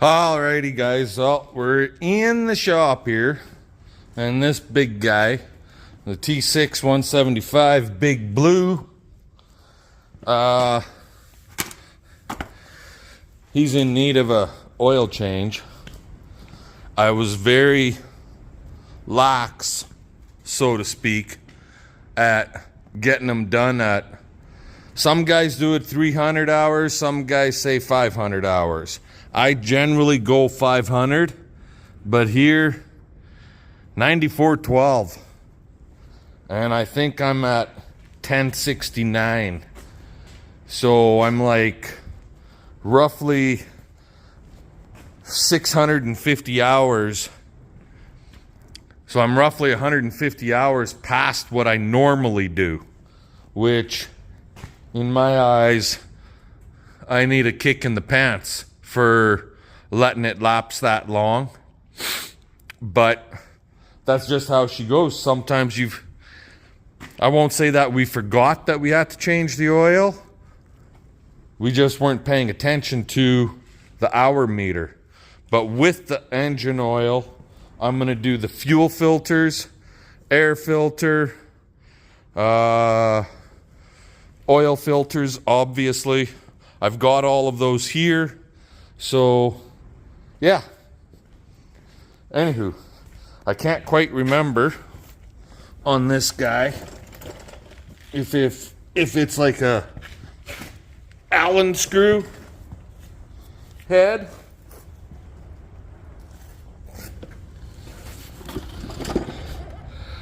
Alrighty guys, well, we're in the shop here, and this big guy, the t6.175 Big Blue, he's in need of a oil change. I was very lax, so to speak, at getting them done at, some guys do it 300 hours, some guys say 500 hours. I generally go 500, but here 94.12, and I think I'm at 1069. So I'm like roughly 650 hours. So I'm roughly 150 hours past what I normally do, which in my eyes, I need a kick in the pants for letting it lapse that long. But that's just how she goes. Sometimes I won't say that we forgot that we had to change the oil. We just weren't paying attention to the hour meter. But with the engine oil, I'm gonna do the fuel filters, air filter, oil filters, obviously. I've got all of those here. So, yeah. Anywho, I can't quite remember on this guy if it's like a Allen screw head.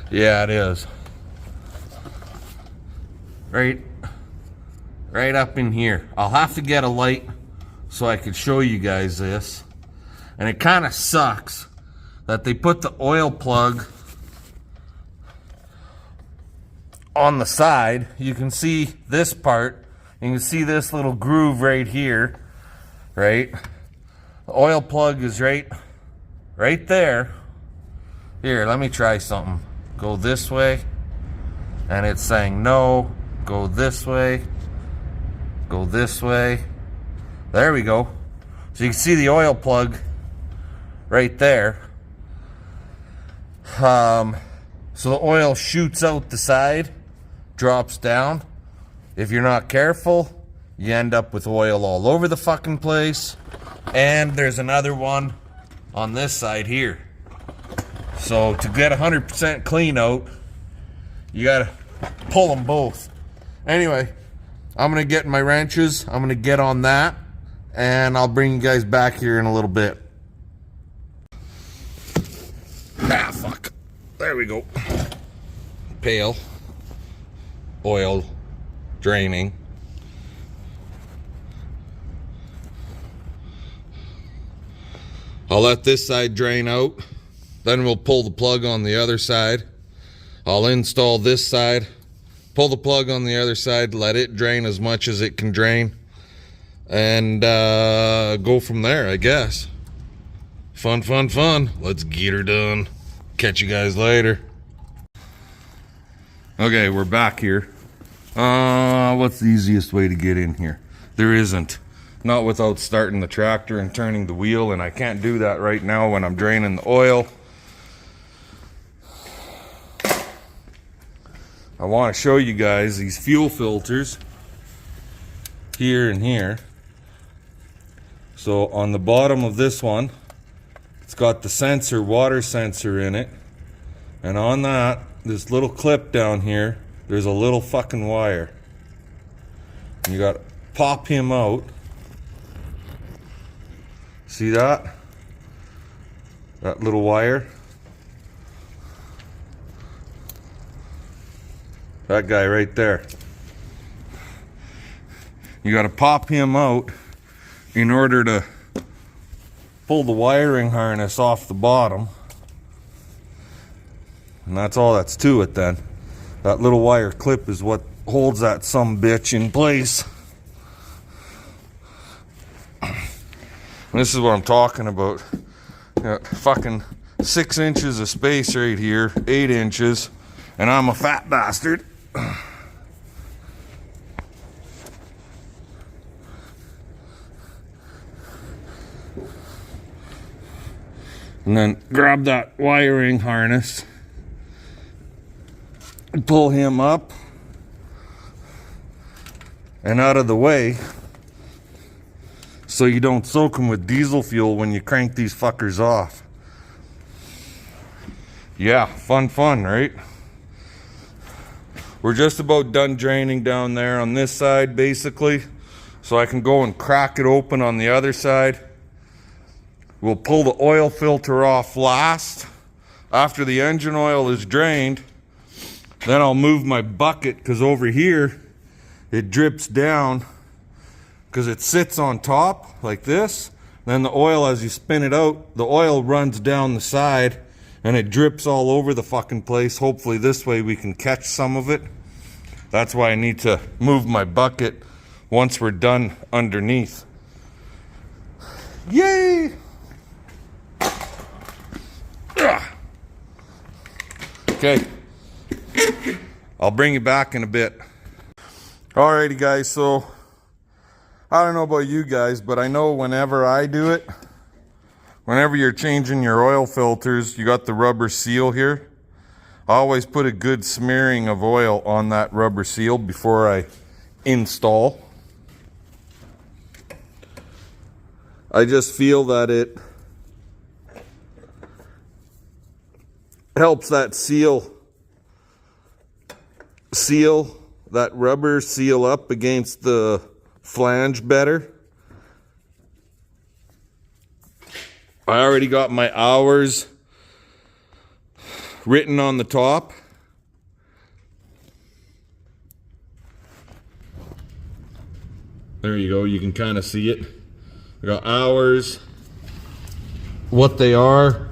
Yeah, it is. Right up in here. I'll have to get a light so I could show you guys this. And it kind of sucks that they put the oil plug on the side. You can see this part. You can see this little groove right here, right? The oil plug is right there. Here, let me try something. Go this way, and it's saying no. Go this way. Go this way. There we go. So you can see the oil plug right there. So the oil shoots out the side, drops down. If you're not careful, you end up with oil all over the fucking place. And there's another one on this side here. So to get 100% clean out, you gotta pull them both. Anyway, I'm gonna get my wrenches. I'm gonna get on that, and I'll bring you guys back here in a little bit. Ah, fuck. There we go. Pail. Oil. Draining. I'll let this side drain out. Then we'll pull the plug on the other side. I'll install this side. Pull the plug on the other side. Let it drain as much as it can drain. And go from there, I guess. Fun. Let's get her done. Catch you guys later. Okay, we're back here. What's the easiest way to get in here? There isn't. Not without starting the tractor and turning the wheel, and I can't do that right now when I'm draining the oil. I want to show you guys these fuel filters here and here. So on the bottom of this one, it's got the sensor, water sensor in it. And on that, this little clip down here, there's a little fucking wire. And you got to pop him out. See that? That little wire? That guy right there. You got to pop him out in order to pull the wiring harness off the bottom. And that's all that's to it then. That little wire clip is what holds that sumbitch in place. And this is what I'm talking about. Fucking 6 inches of space right here, 8 inches, and I'm a fat bastard. And then grab that wiring harness, pull him up and out of the way so you don't soak him with diesel fuel when you crank these fuckers off. Yeah, fun, right? We're just about done draining down there on this side, basically, so I can go and crack it open on the other side. We'll pull the oil filter off last. After the engine oil is drained, then I'll move my bucket, because over here it drips down because it sits on top like this. Then the oil, as you spin it out, the oil runs down the side and it drips all over the fucking place. Hopefully this way we can catch some of it. That's why I need to move my bucket once we're done underneath. Yay! Okay, I'll bring you back in a bit. Alrighty guys, so I don't know about you guys, but I know whenever I do it, whenever you're changing your oil filters, you got the rubber seal here. I always put a good smearing of oil on that rubber seal before I install. I just feel that it helps that that rubber seal up against the flange better. I already got my hours written on the top. There you go, you can kind of see it. I got hours, what they are,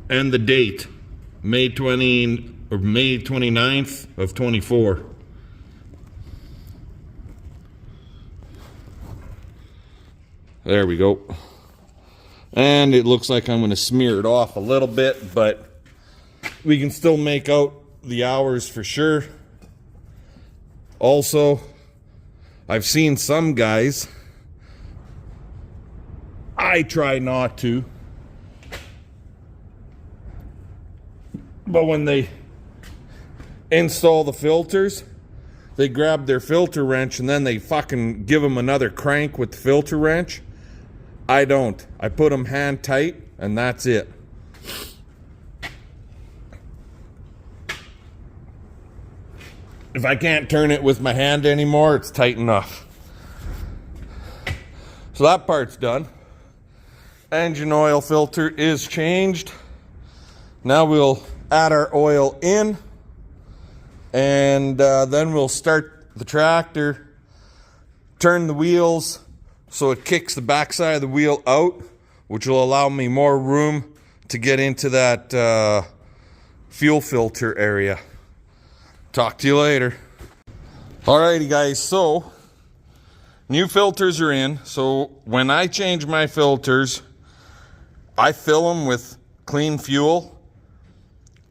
and the date, May 29th of 24. There we go. And it looks like I'm going to smear it off a little bit, but we can still make out the hours for sure. Also, I've seen some guys, I try not to, but when they install the filters, they grab their filter wrench and then they fucking give them another crank with the filter wrench. I don't. I put them hand tight and that's it. If I can't turn it with my hand anymore, it's tight enough. So that part's done. Engine oil filter is changed. Now we'll add our oil in, and then we'll start the tractor, turn the wheels so it kicks the backside of the wheel out, which will allow me more room to get into that fuel filter area. Talk to you later. Alrighty guys, so new filters are in. So when I change my filters, I fill them with clean fuel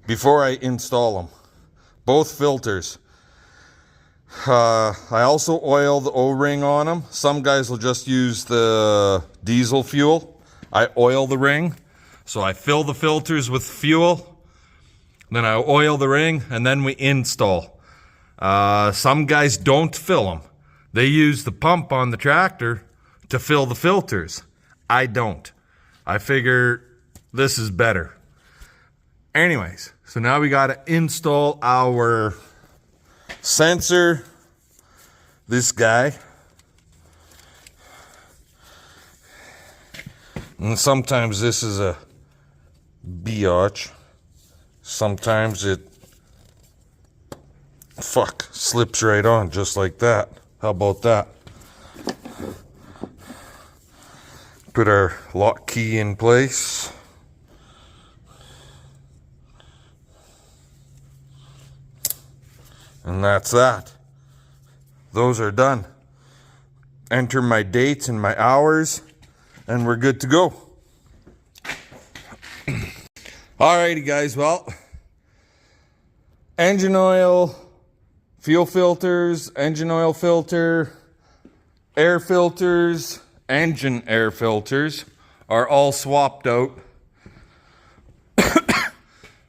before I install them. Both filters. I also oil the O-ring on them. Some guys will just use the diesel fuel. I oil the ring. So I fill the filters with fuel, then I oil the ring, and then we install. Some guys don't fill them. They use the pump on the tractor to fill the filters. I don't. I figure this is better. Anyways, so now we got to install our sensor, this guy. And sometimes this is a biatch. Sometimes it slips right on just like that. How about that? Put our lock key in place. And that's that. Those are done. Enter my dates and my hours, and we're good to go. Alrighty guys, well, engine oil, fuel filters, engine oil filter, air filters, engine air filters are all swapped out.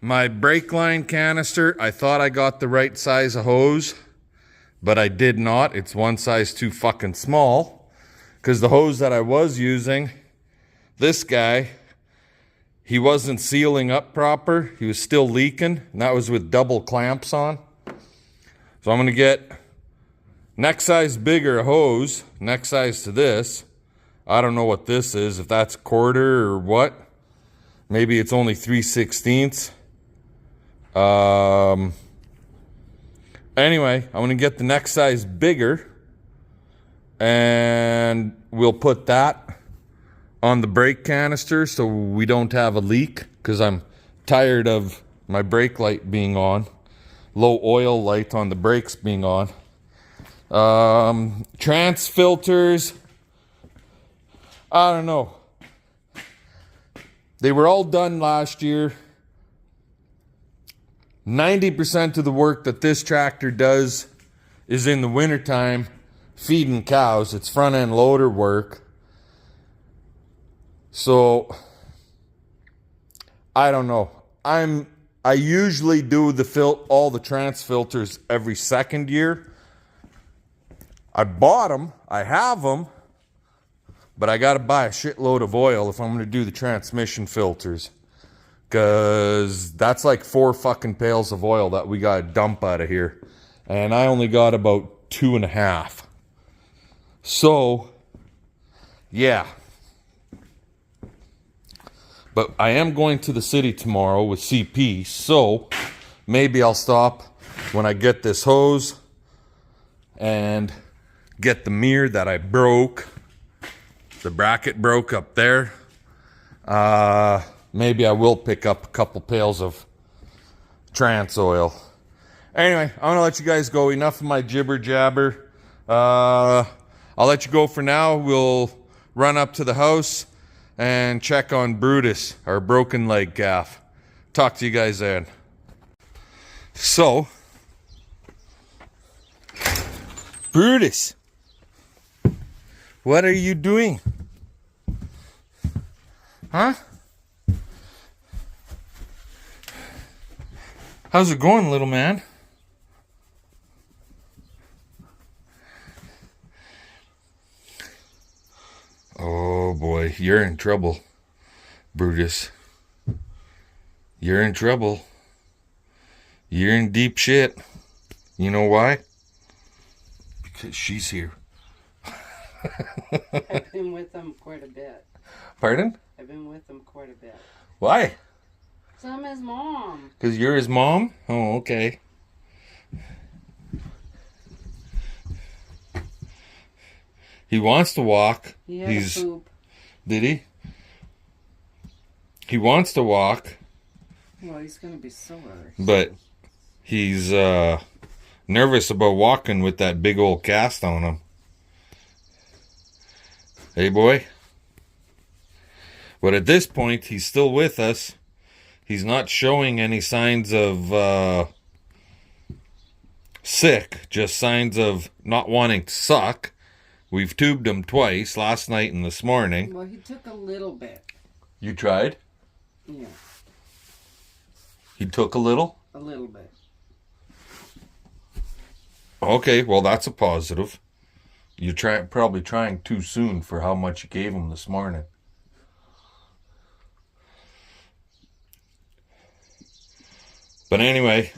My brake line canister, I thought I got the right size of hose, but I did not. It's one size too fucking small, because the hose that I was using, this guy, he wasn't sealing up proper. He was still leaking, and that was with double clamps on. So I'm going to get next size bigger hose, next size to this. I don't know what this is, if that's quarter or what. Maybe it's only 3/16. Anyway, I'm going to get the next size bigger, and we'll put that on the brake canister so we don't have a leak, because I'm tired of my brake light being on. Low oil light on the brakes being on. Trans filters, I don't know. They were all done last year. 90% of the work that this tractor does is in the wintertime feeding cows. It's front end loader work. So I don't know. I usually do all the trans filters every second year. I bought them, I have them, but I got to buy a shitload of oil if I'm going to do the transmission filters, because that's like 4 fucking pails of oil that we got to dump out of here, and I only got about 2.5. So yeah. But I am going to the city tomorrow with CP, so maybe I'll stop when I get this hose and get the mirror that I broke. The bracket broke up there. Maybe I will pick up a couple pails of trans oil. Anyway, I'm going to let you guys go. Enough of my jibber jabber. I'll let you go for now. We'll run up to the house and check on Brutus, our broken leg calf. Talk to you guys then. So, Brutus, what are you doing? Huh? How's it going, little man? Oh boy, you're in trouble, Brutus. You're in trouble. You're in deep shit. You know why? Because she's here. I've been with them quite a bit. Pardon? I've been with them quite a bit. Why? So I'm his mom. Because you're his mom? Oh, okay. He wants to walk. He had a poop. Did he? He wants to walk. Well, he's going to be sore. But he's nervous about walking with that big old cast on him. Hey, boy. But at this point, he's still with us. He's not showing any signs of sick, just signs of not wanting to suck. We've tubed him twice, last night and this morning. Well, he took a little bit. You tried? Yeah. He took a little? A little bit. Okay, well, that's a positive. You're probably trying too soon for how much you gave him this morning. But anyway,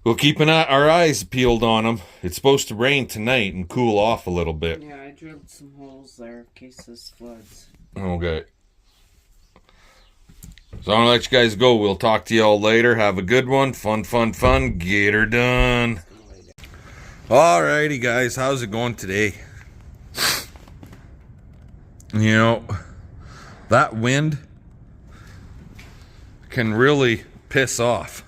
we'll keep our eyes peeled on him. It's supposed to rain tonight and cool off a little bit. Yeah, I drilled some holes there in case this floods. Okay. So I'm going to let you guys go. We'll talk to y'all later. Have a good one. Fun, fun, fun. Get her done. Alrighty, guys. How's it going today? You know, that wind can really piss off.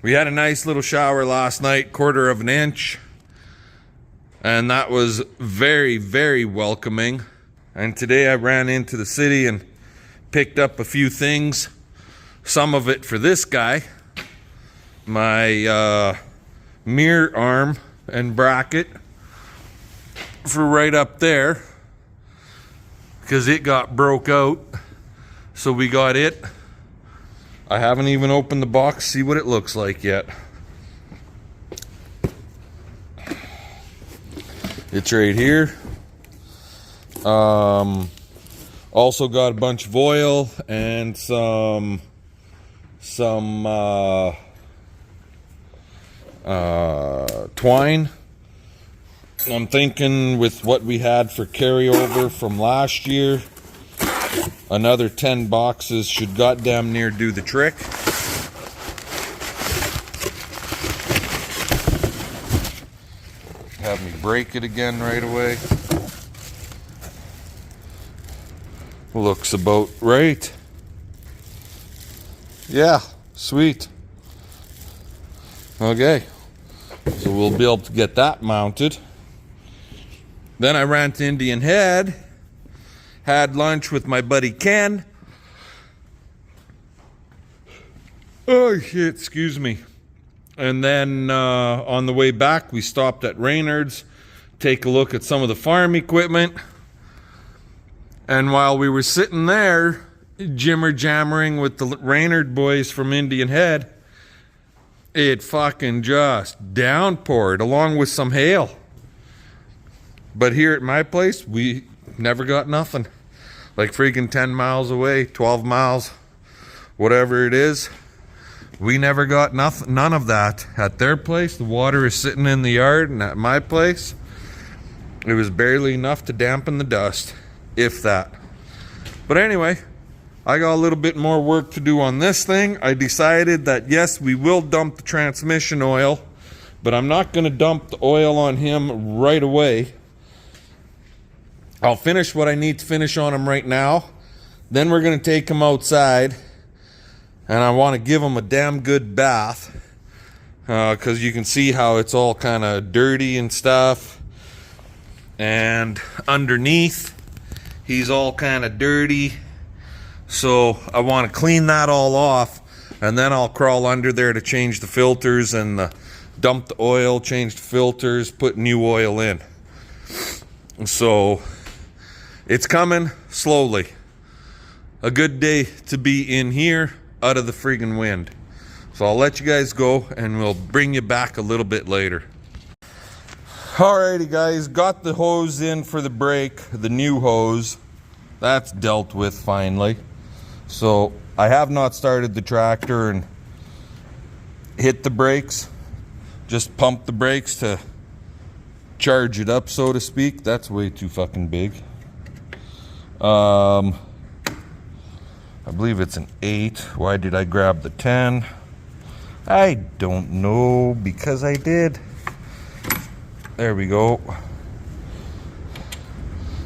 We had a nice little shower last night, 1/4 of an inch. And that was very, very welcoming. And today I ran into the city and picked up a few things. Some of it for this guy. My mirror arm and bracket. for right up there because it got broke out. So we got it. I haven't even opened the box, see what it looks like yet. It's right here. Also got a bunch of oil and some twine. I'm thinking with what we had for carryover from last year, another 10 boxes should goddamn near do the trick. Have me break it again right away. Looks about right. Yeah, sweet. Okay, so we'll be able to get that mounted. Then I ran to Indian Head, had lunch with my buddy Ken. Oh shit, excuse me. And then on the way back, we stopped at Raynard's, take a look at some of the farm equipment. And while we were sitting there, jimmer-jammering with the Raynard boys from Indian Head, it fucking just downpoured along with some hail. But here at my place, we never got nothing. Like freaking 10 miles away, 12 miles, whatever it is. We never got nothing, none of that. At their place, the water is sitting in the yard, and at my place, it was barely enough to dampen the dust, if that. But anyway, I got a little bit more work to do on this thing. I decided that yes, we will dump the transmission oil, but I'm not going to dump the oil on him right away. I'll finish what I need to finish on him right now. Then we're going to take him outside, and I want to give him a damn good bath, because you can see how it's all kind of dirty and stuff. And underneath, he's all kind of dirty. So I want to clean that all off, and then I'll crawl under there to change the filters and dump the oil, change the filters, put new oil in. So it's coming slowly. A good day to be in here out of the friggin' wind. So I'll let you guys go and we'll bring you back a little bit later. Alrighty guys, got the hose in for the brake, the new hose. That's dealt with finally. So I have not started the tractor and hit the brakes. Just pump the brakes to charge it up, so to speak. That's way too fucking big. I believe it's an 8. Why did I grab the 10? I don't know, because I did. There we go.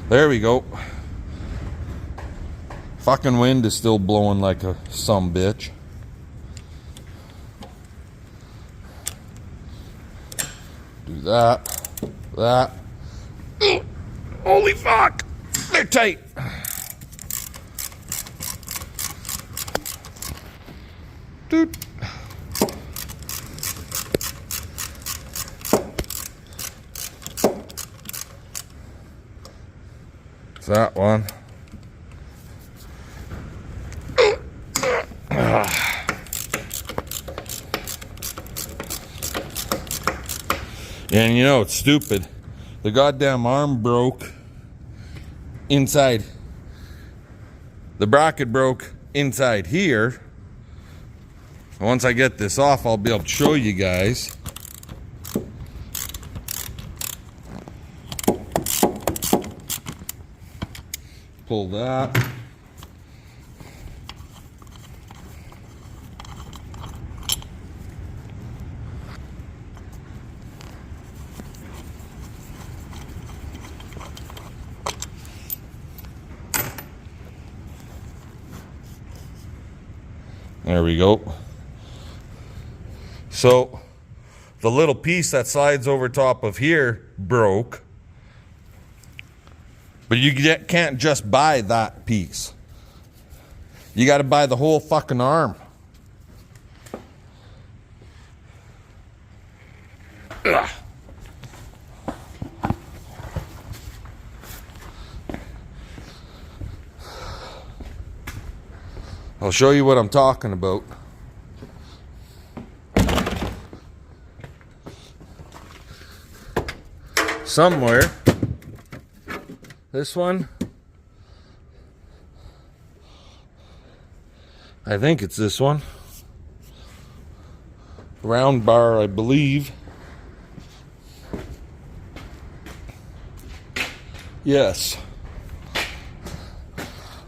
There we go. Fucking wind is still blowing like a sumbitch. Do that. That. Holy fuck! They're tight. Dude. It's that one. And you know, it's stupid. The goddamn arm broke inside. The bracket broke inside here. Once I get this off, I'll be able to show you guys. Pull that. There we go. So the little piece that slides over top of here broke, but you can't just buy that piece. You got to buy the whole fucking arm. Ugh. I'll show you what I'm talking about. Somewhere, this one, I think it's this one, round bar, I believe. Yes.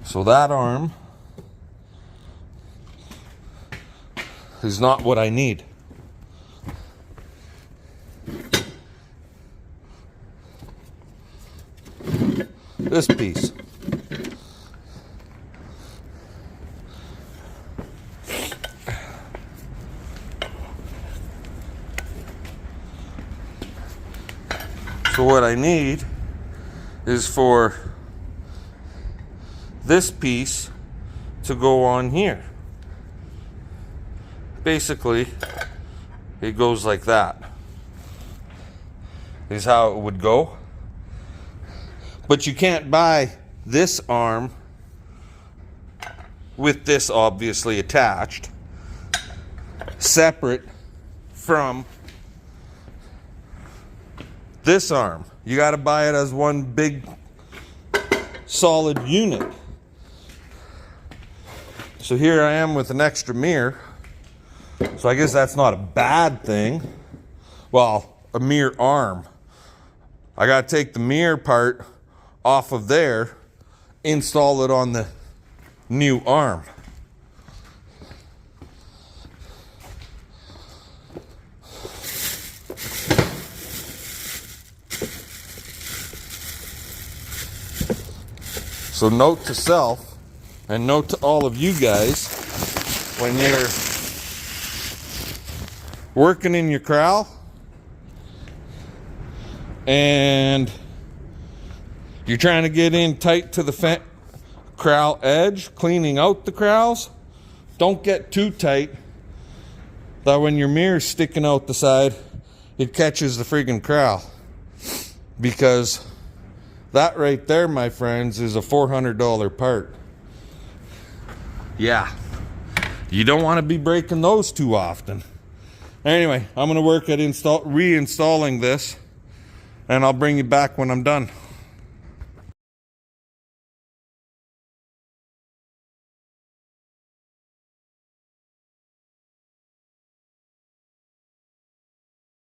So that arm is not what I need. This piece. So what I need is for this piece to go on here. Basically, it goes like that. Is how it would go. But you can't buy this arm with this obviously attached, separate from this arm. You got to buy it as one big solid unit. So here I am with an extra mirror. So I guess that's not a bad thing. Well, a mirror arm. I got to take the mirror part off of there, install it on the new arm. So note to self, and note to all of you guys, when you're working in your corral and you're trying to get in tight to the corral edge, cleaning out the corrals, don't get too tight that when your mirror's sticking out the side, it catches the friggin' corral. Because that right there, my friends, is a $400 part. Yeah. You don't want to be breaking those too often. Anyway, I'm going to work at reinstalling this, and I'll bring you back when I'm done.